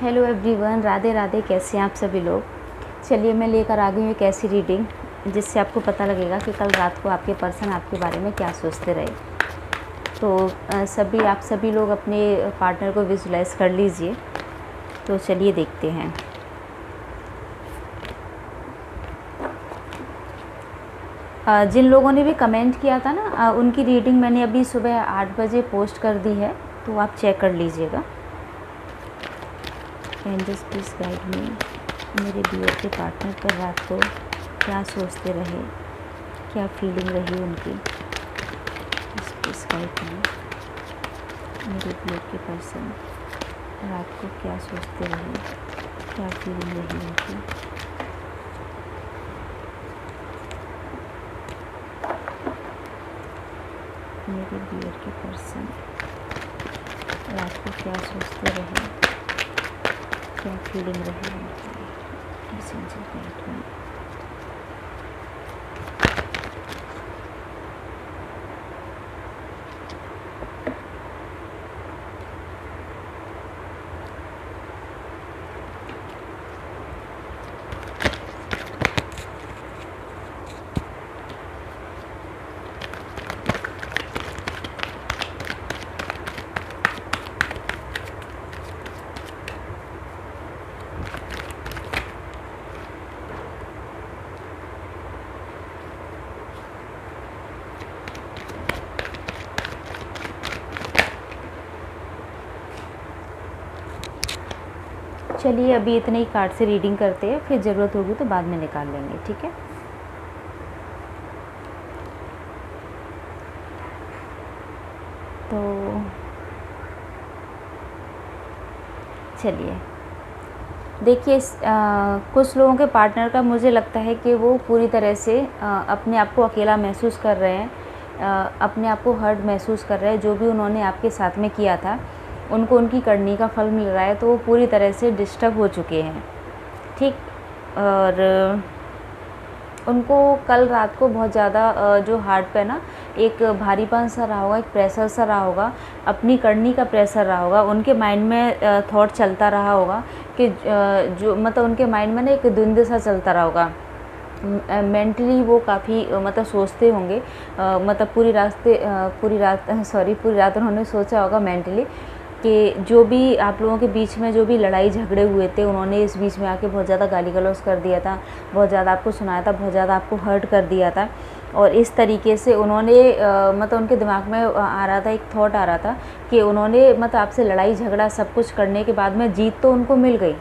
Hello everyone, Radhe Radhe. कैसे हैं आप सभी लोग। चलिए मैं लेकर आ गई हूँ एक ऐसी रीडिंग जिससे आपको पता लगेगा कि कल रात को आपके पर्सन आपके बारे में क्या सोचते रहे। तो आप सभी लोग अपने पार्टनर को विजुलाइज कर लीजिए। तो चलिए देखते हैं। जिन लोगों ने भी कमेंट किया था ना, उनकी रीडिंग मैंने अभी सुबह 8 बजे पोस्ट कर दी है, तो आप चेक कर लीजिएगा। एंजल्स प्लीज़ गाइड मी, मेरे व्यूअर के पार्टनर पर रात को क्या सोचते रहे, क्या फीलिंग रही उनकी। प्लीज़ गाइड मी, मेरे व्यूअर के पर्सन रात को क्या सोचते रहे, क्या फीलिंग रही उनकी। मेरे व्यूअर के पर्सन रात को क्या सोचते रहे, क्या फीलिंग रही उनकी। चलिए अभी इतने ही कार्ड से रीडिंग करते हैं, फिर ज़रूरत होगी तो बाद में निकाल लेंगे, ठीक है। तो चलिए देखिए, कुछ लोगों के पार्टनर का मुझे लगता है कि वो पूरी तरह से अपने आप को अकेला महसूस कर रहे हैं, अपने आप को हर्ट महसूस कर रहे हैं। जो भी उन्होंने आपके साथ में किया था उनको उनकी करनी का फल मिल रहा है, तो वो पूरी तरह से डिस्टर्ब हो चुके हैं, ठीक। और उनको कल रात को बहुत ज़्यादा जो हार्ट पे ना एक भारीपन सा रहा होगा, एक प्रेशर सा रहा होगा, अपनी करनी का प्रेशर रहा होगा। उनके माइंड में थॉट चलता रहा होगा कि जो मतलब उनके माइंड में ना एक द्वंद्व सा चलता रहा होगा। मेंटली वो काफ़ी मतलब सोचते होंगे, मतलब पूरी रात उन्होंने सोचा होगा मेंटली कि जो भी आप लोगों के बीच में जो भी लड़ाई झगड़े हुए थे, उन्होंने इस बीच में आके बहुत ज़्यादा गाली गलौज कर दिया था, बहुत ज़्यादा आपको सुनाया था, बहुत ज़्यादा आपको हर्ट कर दिया था। और इस तरीके से उन्होंने मतलब उनके दिमाग में आ रहा था, एक थॉट आ रहा था कि उन्होंने मतलब आपसे लड़ाई झगड़ा सब कुछ करने के बाद में जीत तो उनको मिल गई,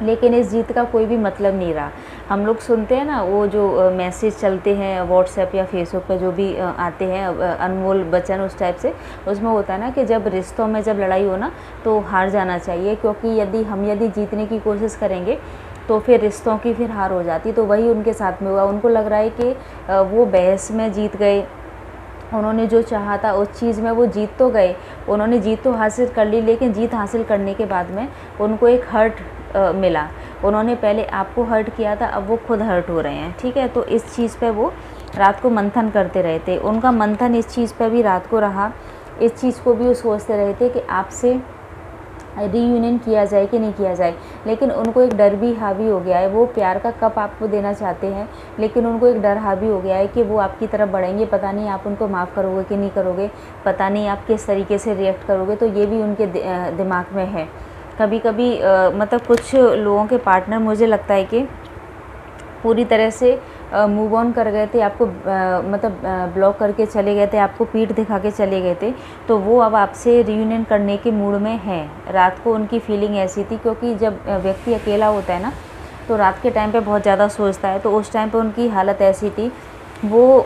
लेकिन इस जीत का कोई भी मतलब नहीं रहा। हम लोग सुनते हैं ना, वो जो मैसेज चलते हैं व्हाट्सएप या फेसबुक पे जो भी आते हैं अनमोल वचन उस टाइप से, उसमें होता है ना कि जब रिश्तों में जब लड़ाई हो ना तो हार जाना चाहिए, क्योंकि यदि जीतने की कोशिश करेंगे तो फिर रिश्तों की फिर हार हो जाती। तो वही उनके साथ में हुआ। उनको लग रहा है कि वो बहस में जीत गए, उन्होंने जो चाहा था उस चीज़ में वो जीत तो गए, उन्होंने जीत तो हासिल कर ली, लेकिन जीत हासिल करने के बाद में उनको एक हर्ट मिला। उन्होंने पहले आपको हर्ट किया था, अब वो खुद हर्ट हो रहे हैं, ठीक है। तो इस चीज़ पे वो रात को मंथन करते रहे थे। उनका मंथन इस चीज़ पे भी रात को रहा, इस चीज़ को भी वो सोचते रहे थे कि आपसे रीयूनियन किया जाए कि नहीं किया जाए। लेकिन उनको एक डर भी हावी हो गया है। वो प्यार का कप आपको देना चाहते हैं, लेकिन उनको एक डर हावी हो गया है कि वो आपकी तरफ बढ़ेंगे, पता नहीं आप उनको माफ़ करोगे कि नहीं करोगे, पता नहीं आप किस तरीके से रिएक्ट करोगे। तो ये भी उनके दिमाग में है। कभी कभी मतलब कुछ लोगों के पार्टनर मुझे लगता है कि पूरी तरह से मूव ऑन कर गए थे, आपको मतलब ब्लॉक करके चले गए थे, आपको पीठ दिखा के चले गए थे। तो वो अब आपसे रियूनियन करने के मूड में हैं। रात को उनकी फीलिंग ऐसी थी, क्योंकि जब व्यक्ति अकेला होता है ना तो रात के टाइम पे बहुत ज़्यादा सोचता है। तो उस टाइम पे उनकी हालत ऐसी थी, वो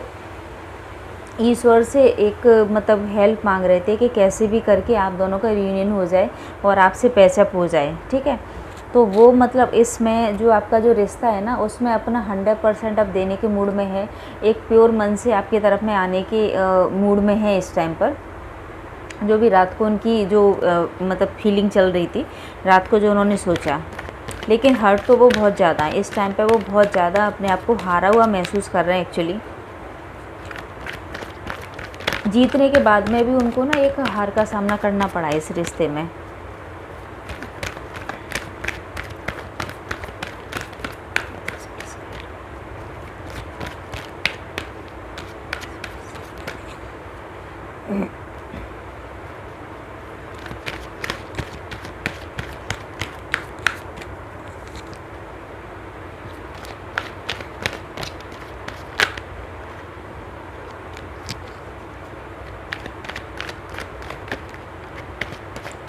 ईश्वर से एक मतलब हेल्प मांग रहे थे कि कैसे भी करके आप दोनों का रियूनियन हो जाए और आपसे पैचअप हो जाए, ठीक है। तो वो मतलब इसमें जो आपका जो रिश्ता है ना, उसमें अपना 100% अब देने के मूड में है, एक प्योर मन से आपकी तरफ में आने के मूड में है इस टाइम पर। जो भी रात को उनकी जो मतलब फीलिंग चल रही थी, रात को जो उन्होंने सोचा, लेकिन हर्ट तो वो बहुत ज़्यादा है इस टाइम पर। वो बहुत ज़्यादा अपने आप को हारा हुआ महसूस कर रहे हैं एक्चुअली। जीतने के बाद में भी उनको ना एक हार का सामना करना पड़ा इस रिश्ते में।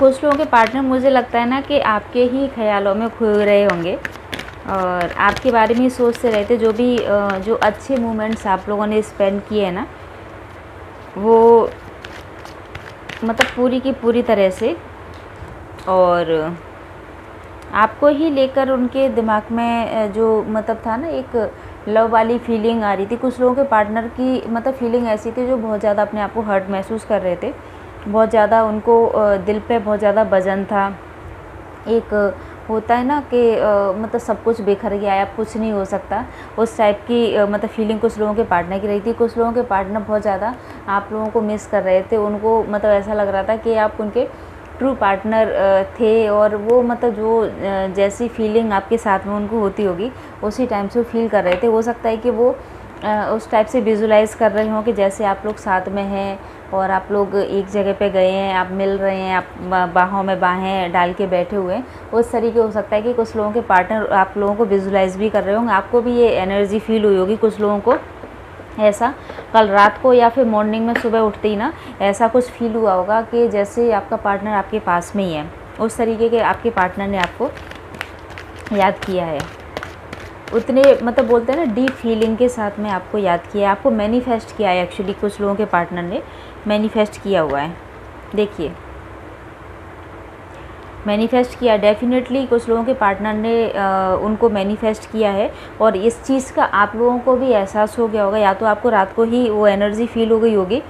कुछ लोगों के पार्टनर मुझे लगता है ना कि आपके ही ख्यालों में खोए रहे होंगे और आपके बारे में ही सोचते रहते। जो अच्छे मोमेंट्स आप लोगों ने स्पेंड किए हैं ना, वो मतलब पूरी की पूरी तरह से, और आपको ही लेकर उनके दिमाग में जो मतलब था ना, एक लव वाली फीलिंग आ रही थी। कुछ लोगों के पार्टनर की मतलब फीलिंग ऐसी थी जो बहुत ज़्यादा अपने आप को हर्ट महसूस कर रहे थे, बहुत ज़्यादा उनको दिल पे बहुत ज़्यादा वजन था। एक होता है ना कि मतलब सब कुछ बिखर गया है, अब कुछ नहीं हो सकता, उस टाइप की मतलब फीलिंग कुछ लोगों के पार्टनर की रही थी। कुछ लोगों के पार्टनर बहुत ज़्यादा आप लोगों को मिस कर रहे थे, उनको मतलब ऐसा लग रहा था कि आप उनके ट्रू पार्टनर थे, और वो मतलब जो जैसी फीलिंग आपके साथ में उनको होती होगी उसी टाइम से वो फील कर रहे थे। हो सकता है कि वो उस टाइप से विजुलाइज़ कर रहे हों कि जैसे आप लोग साथ में हैं और आप लोग एक जगह पे गए हैं, आप मिल रहे हैं, आप बाहों में बाहें डाल के बैठे हुए हैं, उस तरीके हो सकता है कि कुछ लोगों के पार्टनर आप लोगों को विजुलाइज़ भी कर रहे होंगे। आपको भी ये एनर्जी फील हुई होगी कुछ लोगों को ऐसा, कल रात को या फिर मॉर्निंग में सुबह उठते ही ना ऐसा कुछ फील हुआ होगा कि जैसे आपका पार्टनर आपके पास में ही है, उस तरीके के आपके पार्टनर ने आपको याद किया है। उतने मतलब बोलते हैं ना डीप फीलिंग के साथ में आपको याद किया है, आपको मैनिफेस्ट किया है। एक्चुअली कुछ लोगों के पार्टनर ने मैनिफेस्ट किया हुआ है, देखिए मैनिफेस्ट किया डेफिनेटली कुछ लोगों के पार्टनर ने उनको मैनिफेस्ट किया है। और इस चीज़ का आप लोगों को भी एहसास हो गया होगा, या तो आपको रात को ही वो एनर्जी फील हो गई होगी,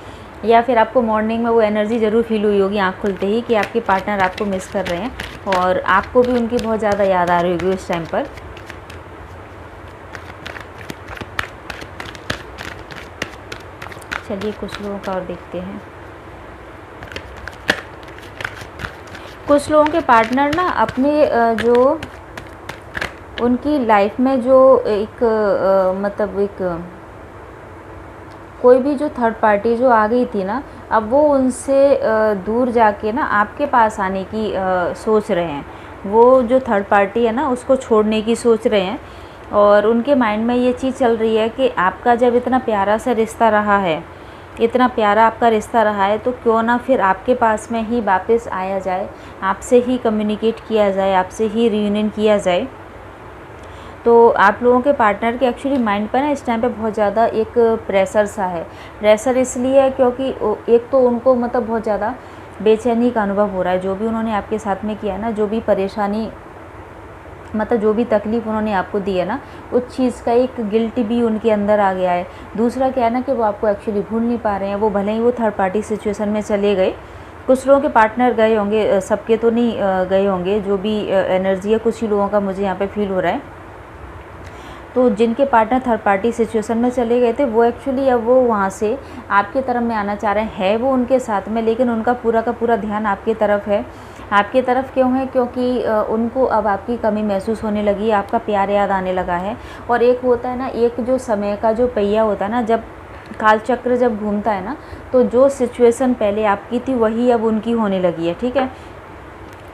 या फिर आपको मॉर्निंग में वो एनर्जी ज़रूर फील हुई होगी आँख खुलते ही कि आपके पार्टनर आपको मिस कर रहे हैं और आपको भी उनकी बहुत ज़्यादा याद आ रही होगी उस टाइम पर। चलिए कुछ लोगों का और देखते हैं। कुछ लोगों के पार्टनर ना अपने जो उनकी लाइफ में जो एक मतलब एक कोई भी जो थर्ड पार्टी जो आ गई थी ना, अब वो उनसे दूर जाके ना आपके पास आने की सोच रहे हैं। वो जो थर्ड पार्टी है ना उसको छोड़ने की सोच रहे हैं, और उनके माइंड में ये चीज़ चल रही है कि आपका जब इतना प्यारा सा रिश्ता रहा है, इतना प्यारा आपका रिश्ता रहा है, तो क्यों ना फिर आपके पास में ही वापस आया जाए, आपसे ही कम्युनिकेट किया जाए, आपसे ही रियूनियन किया जाए। तो आप लोगों के पार्टनर के एक्चुअली माइंड पर ना इस टाइम पे बहुत ज़्यादा एक प्रेशर सा है। प्रेशर इसलिए है क्योंकि एक तो उनको मतलब बहुत ज़्यादा बेचैनी का अनुभव हो रहा है, जो भी उन्होंने आपके साथ में किया ना, जो भी परेशानी मतलब जो भी तकलीफ़ उन्होंने आपको दी है ना, उस चीज़ का एक गिल्ट भी उनके अंदर आ गया है। दूसरा क्या है ना कि वो आपको एक्चुअली भूल नहीं पा रहे हैं, वो भले ही वो थर्ड पार्टी सिचुएशन में चले गए। कुछ लोगों के पार्टनर गए होंगे, सबके तो नहीं गए होंगे, जो भी एनर्जी है कुछ ही लोगों का मुझे यहाँ पे फील हो रहा है। तो जिनके पार्टनर थर्ड पार्टी सिचुएशन में चले गए थे, वो एक्चुअली अब वो वहाँ से आपके तरफ में आना चाह रहे हैं, वो उनके साथ में, लेकिन उनका पूरा का पूरा ध्यान आपकी तरफ है। आपकी तरफ क्यों है? क्योंकि उनको अब आपकी कमी महसूस होने लगी है, आपका प्यार याद आने लगा है। और एक होता है ना, एक जो समय का जो पहिया होता है ना, जब कालचक्र जब घूमता है ना, तो जो सिचुएशन पहले आपकी थी वही अब उनकी होने लगी है, ठीक है।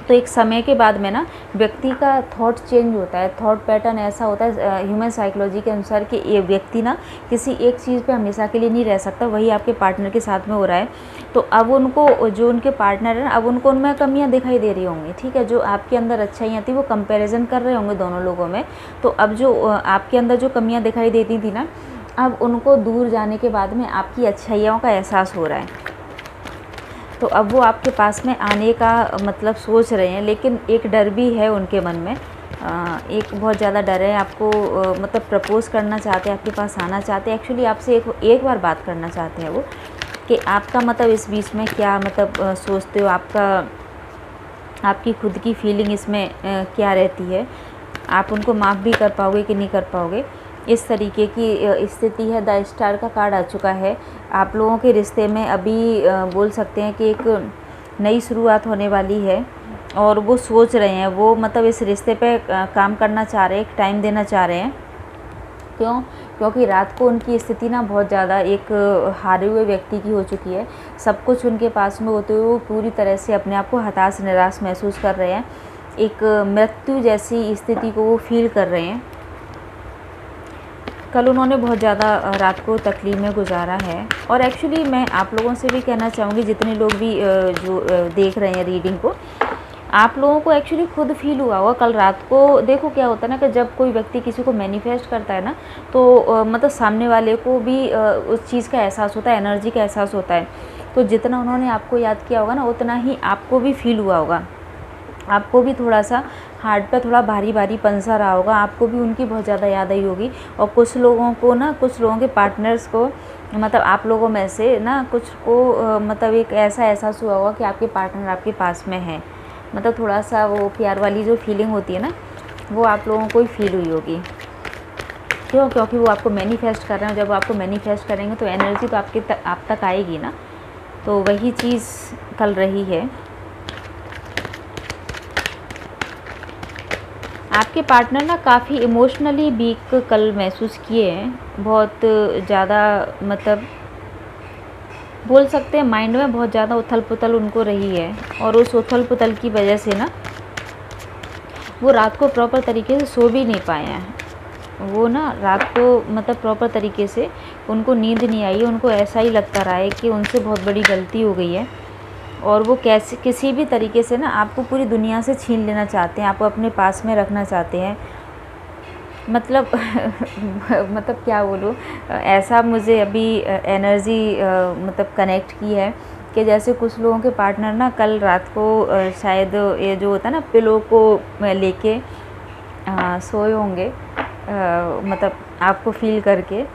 तो एक समय के बाद में ना व्यक्ति का थॉट चेंज होता है, थॉट पैटर्न ऐसा होता है ह्यूमन साइकोलॉजी के अनुसार कि ये व्यक्ति ना किसी एक चीज़ पे हमेशा के लिए नहीं रह सकता। वही आपके पार्टनर के साथ में हो रहा है। तो अब उनको जो उनके पार्टनर है ना, अब उनको उनमें कमियां दिखाई दे रही होंगी, ठीक है। जो आपके अंदर अच्छाइयाँ थी वो कंपेरिजन कर रहे होंगे दोनों लोगों में। तो अब जो आपके अंदर जो कमियाँ दिखाई देती थी ना, अब उनको दूर जाने के बाद में आपकी अच्छाइयों का एहसास हो रहा है। तो अब वो आपके पास में आने का मतलब सोच रहे हैं, लेकिन एक डर भी है उनके मन में। एक बहुत ज़्यादा डर है। आपको मतलब प्रपोज़ करना चाहते हैं, आपके पास आना चाहते हैं, एक्चुअली आपसे एक बार बात करना चाहते हैं वो, कि आपका मतलब इस बीच में क्या मतलब सोचते हो, आपकी खुद की फीलिंग इसमें क्या रहती है, आप उनको माफ़ भी कर पाओगे कि नहीं कर पाओगे। इस तरीके की स्थिति है। द स्टार का कार्ड आ चुका है। आप लोगों के रिश्ते में अभी बोल सकते हैं कि एक नई शुरुआत होने वाली है, और वो सोच रहे हैं, वो मतलब इस रिश्ते पे काम करना चाह रहे हैं, एक टाइम देना चाह रहे हैं। क्यों? क्योंकि रात को उनकी स्थिति ना बहुत ज़्यादा एक हारे हुए व्यक्ति की हो चुकी है। सब कुछ उनके पास में होते हुए वो पूरी तरह से अपने आप को हताश निराश महसूस कर रहे हैं। एक मृत्यु जैसी स्थिति को वो फील कर रहे हैं। कल उन्होंने बहुत ज़्यादा रात को तकलीफ़ में गुजारा है। और एक्चुअली मैं आप लोगों से भी कहना चाहूँगी, जितने लोग भी जो देख रहे हैं रीडिंग को, आप लोगों को एक्चुअली खुद फील हुआ होगा कल रात को। देखो क्या होता है ना कि जब कोई व्यक्ति किसी को मैनिफेस्ट करता है ना, तो मतलब सामने वाले को भी उस चीज़ का एहसास होता है, एनर्जी का एहसास होता है। तो जितना उन्होंने आपको याद किया होगा ना, उतना ही आपको भी फील हुआ होगा। आपको भी थोड़ा सा हार्ट पे थोड़ा भारी भारी पंसा रहा होगा, आपको भी उनकी बहुत ज़्यादा याद आई होगी। और कुछ लोगों को ना, कुछ लोगों के पार्टनर्स को, मतलब आप लोगों में से ना कुछ को मतलब एक ऐसा एहसास हुआ होगा कि आपके पार्टनर आपके पास में है। मतलब थोड़ा सा वो प्यार वाली जो फीलिंग होती है ना, वो आप लोगों को ही फील हुई होगी। क्यों? क्योंकि वो आपको मैनिफेस्ट कर रहे हैं। जब आपको मैनिफेस्ट करेंगे तो एनर्जी तो आप तक आएगी ना। तो वही चीज़ कल रही है। आपके पार्टनर ना काफ़ी इमोशनली वीक कल महसूस किए हैं, बहुत ज़्यादा, मतलब बोल सकते हैं माइंड में बहुत ज़्यादा उथल पुथल उनको रही है। और उस उथल पुथल की वजह से ना वो रात को प्रॉपर तरीके से सो भी नहीं पाए हैं। वो ना रात को मतलब प्रॉपर तरीके से उनको नींद नहीं आई। उनको ऐसा ही लगता रहा है कि उनसे बहुत बड़ी गलती हो गई है, और वो कैसे किसी भी तरीके से ना आपको पूरी दुनिया से छीन लेना चाहते हैं, आपको अपने पास में रखना चाहते हैं। मतलब मतलब क्या बोलूँ, ऐसा मुझे अभी एनर्जी मतलब कनेक्ट की है कि जैसे कुछ लोगों के पार्टनर ना कल रात को शायद ये जो होता है ना, पिलो को लेके सोए होंगे, मतलब आपको फील करके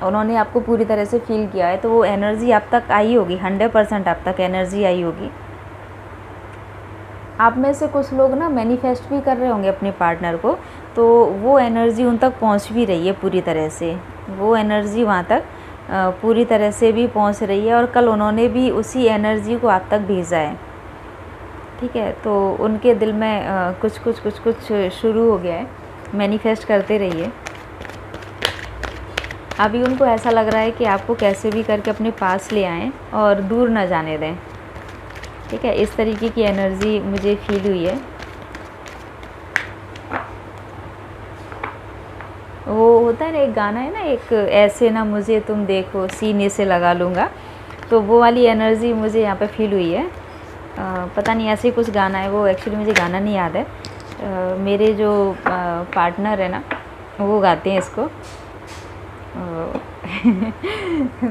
उन्होंने आपको पूरी तरह से फील किया है। तो वो एनर्जी आप तक आई होगी, 100% आप तक एनर्जी आई होगी। आप में से कुछ लोग ना मैनिफेस्ट भी कर रहे होंगे अपने पार्टनर को, तो वो एनर्जी उन तक पहुंच भी रही है पूरी तरह से। वो एनर्जी वहाँ तक पूरी तरह से भी पहुंच रही है, और कल उन्होंने भी उसी एनर्जी को आप तक भेजा है। ठीक है, तो उनके दिल में कुछ कुछ शुरू हो गया है। मैनिफेस्ट करते रहिए। अभी उनको ऐसा लग रहा है कि आपको कैसे भी करके अपने पास ले आएँ और दूर ना जाने दें। ठीक है, इस तरीके की एनर्जी मुझे फील हुई है। वो होता है ना, एक गाना है ना, एक ऐसे ना मुझे तुम देखो सीने से लगा लूँगा, तो वो वाली एनर्जी मुझे यहाँ पे फील हुई है। पता नहीं ऐसे ही कुछ गाना है, वो एक्चुअली मुझे गाना नहीं याद है। मेरे जो पार्टनर है ना, वो गाते हैं इसको।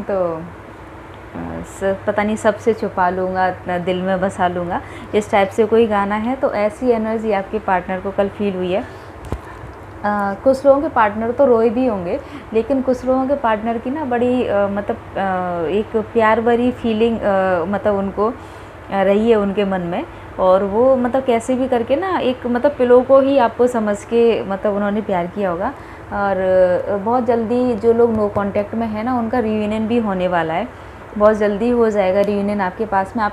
तो पता नहीं सबसे छुपा लूँगा, दिल में बसा लूँगा, इस टाइप से कोई गाना है। तो ऐसी एनर्जी आपके पार्टनर को कल फील हुई है। कुछ लोगों के पार्टनर तो रोए भी होंगे, लेकिन कुछ लोगों के पार्टनर की ना बड़ी मतलब एक प्यार भरी फीलिंग मतलब उनको रही है उनके मन में। और वो मतलब कैसे भी करके ना एक मतलब पिलो को ही आपको समझ के मतलब उन्होंने प्यार किया होगा। और बहुत जल्दी जो लोग नो कांटेक्ट में है ना, उनका रियूनियन भी होने वाला है। बहुत जल्दी हो जाएगा रियूनियन आपके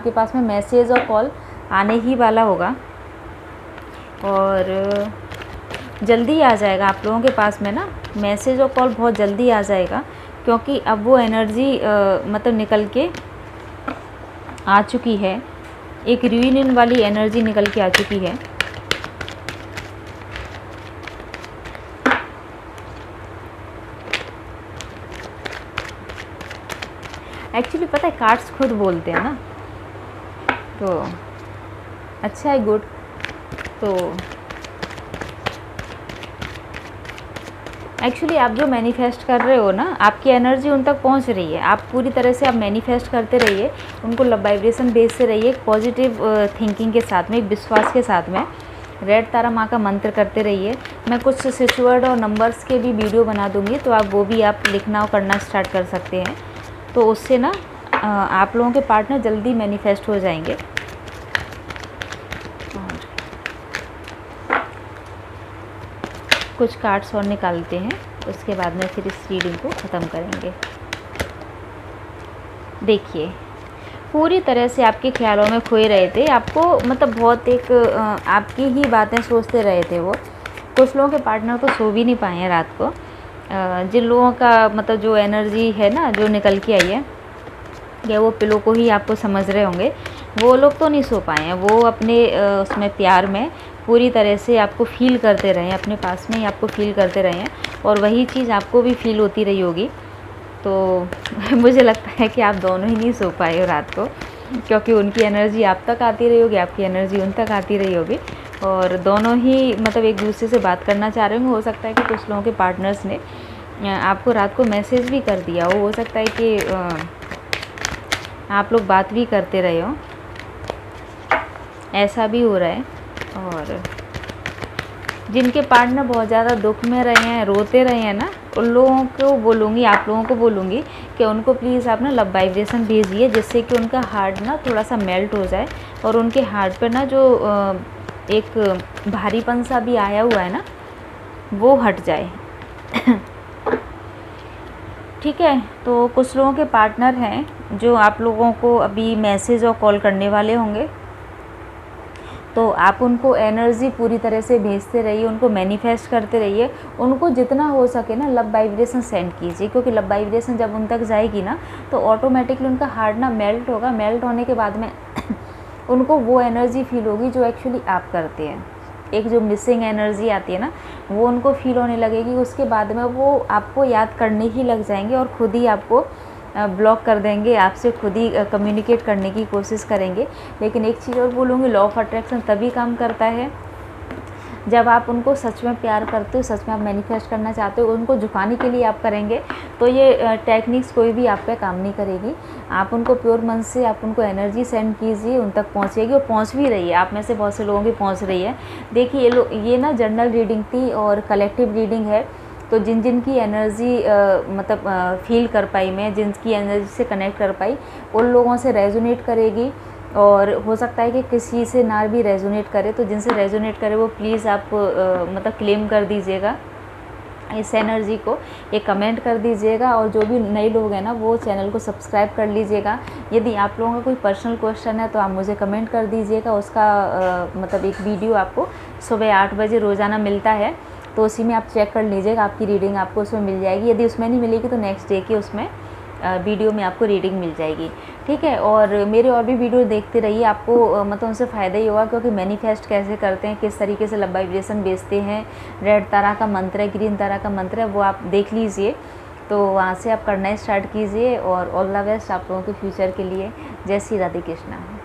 पास में मैसेज और कॉल आने ही वाला होगा, और जल्दी आ जाएगा आप लोगों के पास में ना मैसेज और कॉल, बहुत जल्दी आ जाएगा। क्योंकि अब वो एनर्जी मतलब निकल के आ चुकी है, एक रियूनियन वाली एनर्जी निकल के आ चुकी है। एक्चुअली पता है कार्ड्स खुद बोलते हैं ना, तो अच्छा है, गुड। तो एक्चुअली आप जो मैनिफेस्ट कर रहे हो ना, आपकी एनर्जी उन तक पहुंच रही है। आप पूरी तरह से आप मैनिफेस्ट करते रहिए, उनको लव वाइब्रेशन भेजते रहिए, एक पॉजिटिव थिंकिंग के साथ में, एक विश्वास के साथ में। रेड तारा माँ का मंत्र करते रहिए। मैं कुछ स्विच वर्ड और नंबर्स के भी वीडियो बना दूँगी, तो आप वो भी आप लिखना और करना स्टार्ट कर सकते हैं। तो उससे ना आप लोगों के पार्टनर जल्दी मैनिफेस्ट हो जाएंगे। कुछ कार्ड्स और निकालते हैं, उसके बाद में फिर इस रीडिंग को ख़त्म करेंगे। देखिए, पूरी तरह से आपके ख्यालों में खोए रहे थे, आपको मतलब बहुत एक आपकी ही बातें सोचते रहे थे वो। कुछ लोगों के पार्टनर तो सो भी नहीं पाए हैं रात को। जिन लोगों का मतलब जो एनर्जी है ना, जो निकल के आई है, या वो पिलो को ही आपको समझ रहे होंगे, वो लोग तो नहीं सो पाए हैं। वो अपने उसमें प्यार में पूरी तरह से आपको फील करते रहें, अपने पास में ही आपको फील करते रहें और वही चीज़ आपको भी फील होती रही होगी। तो मुझे लगता है कि आप दोनों ही नहीं सो पाए हो रात को, क्योंकि उनकी एनर्जी आप तक आती रही होगी, आपकी एनर्जी उन तक आती रही होगी और दोनों ही मतलब एक दूसरे से बात करना चाह रहे होंगे। हो सकता है कि कुछ लोगों के पार्टनर्स ने आपको रात को मैसेज भी कर दिया हो सकता है कि आप लोग बात भी करते रहे हो, ऐसा भी हो रहा है। और जिनके पार्टनर बहुत ज़्यादा दुख में रहे हैं, रोते रहे हैं ना, उन लोगों को बोलूँगी, आप लोगों को बोलूँगी कि उनको प्लीज़ आप ना लव वाइब्रेशन भेजिए, जिससे कि उनका हार्ट ना थोड़ा सा मेल्ट हो जाए और उनके हार्ट पर ना जो एक भारीपन सा भी आया हुआ है ना, वो हट जाए। ठीक है, तो कुछ लोगों के पार्टनर हैं जो आप लोगों को अभी मैसेज और कॉल करने वाले होंगे, तो आप उनको एनर्जी पूरी तरह से भेजते रहिए, उनको मैनिफेस्ट करते रहिए, उनको जितना हो सके ना लव वाइब्रेशन सेंड कीजिए, क्योंकि लव वाइब्रेशन जब उन तक जाएगी ना तो ऑटोमेटिकली उनका हार्ट ना मेल्ट होगा। मेल्ट होने के बाद में उनको वो एनर्जी फील होगी जो एक्चुअली आप करते हैं। एक जो मिसिंग एनर्जी आती है ना, वो उनको फील होने लगेगी। उसके बाद में वो आपको याद करने ही लग जाएंगे और ख़ुद ही आपको ब्लॉक कर देंगे, आपसे खुद ही कम्युनिकेट करने की कोशिश करेंगे। लेकिन एक चीज़ और बोलूँगी, लॉ ऑफ अट्रैक्शन तभी काम करता है जब आप उनको सच में प्यार करते हो, सच में आप मैनिफेस्ट करना चाहते हो, उनको झुकाने के लिए आप करेंगे तो ये टेक्निक्स कोई भी आप पे काम नहीं करेगी। आप उनको प्योर मन से आप उनको एनर्जी सेंड कीजिए, उन तक पहुँचेगी और पहुँच भी रही है। आप में से बहुत से लोगों की पहुँच रही है। देखिए ये ना जनरल रीडिंग थी और कलेक्टिव रीडिंग है, तो जिन की एनर्जी मतलब फील कर पाई मैं, जिनकी एनर्जी से कनेक्ट कर पाई, उन लोगों से रेजोनेट करेगी। और हो सकता है कि किसी से ना भी रेजोनेट करे, तो जिनसे रेजोनेट करे वो प्लीज़ आप मतलब क्लेम कर दीजिएगा इस एनर्जी को, एक कमेंट कर दीजिएगा। और जो भी नए लोग हैं ना, वो चैनल को सब्सक्राइब कर लीजिएगा। यदि आप लोगों का कोई पर्सनल क्वेश्चन है तो आप मुझे कमेंट कर दीजिएगा, उसका मतलब एक वीडियो आपको सुबह 8 बजे रोज़ाना मिलता है, तो उसी में आप चेक कर लीजिएगा, आपकी रीडिंग आपको उसमें मिल जाएगी। यदि उसमें नहीं मिलेगी तो नेक्स्ट डे की उसमें वीडियो में आपको रीडिंग मिल जाएगी। ठीक है, और मेरे और भी वीडियो देखते रहिए, आपको मतलब उनसे फ़ायदा ही होगा, क्योंकि मैनिफेस्ट कैसे करते हैं, किस तरीके से लव वाइब्रेशन बेचते हैं, रेड तारा का मंत्र है, ग्रीन तारा का मंत्र है, वो आप देख लीजिए। तो वहाँ से आप करना स्टार्ट कीजिए और ऑल द बेस्ट आप लोगों के फ्यूचर के लिए। जय श्री राधे कृष्णा।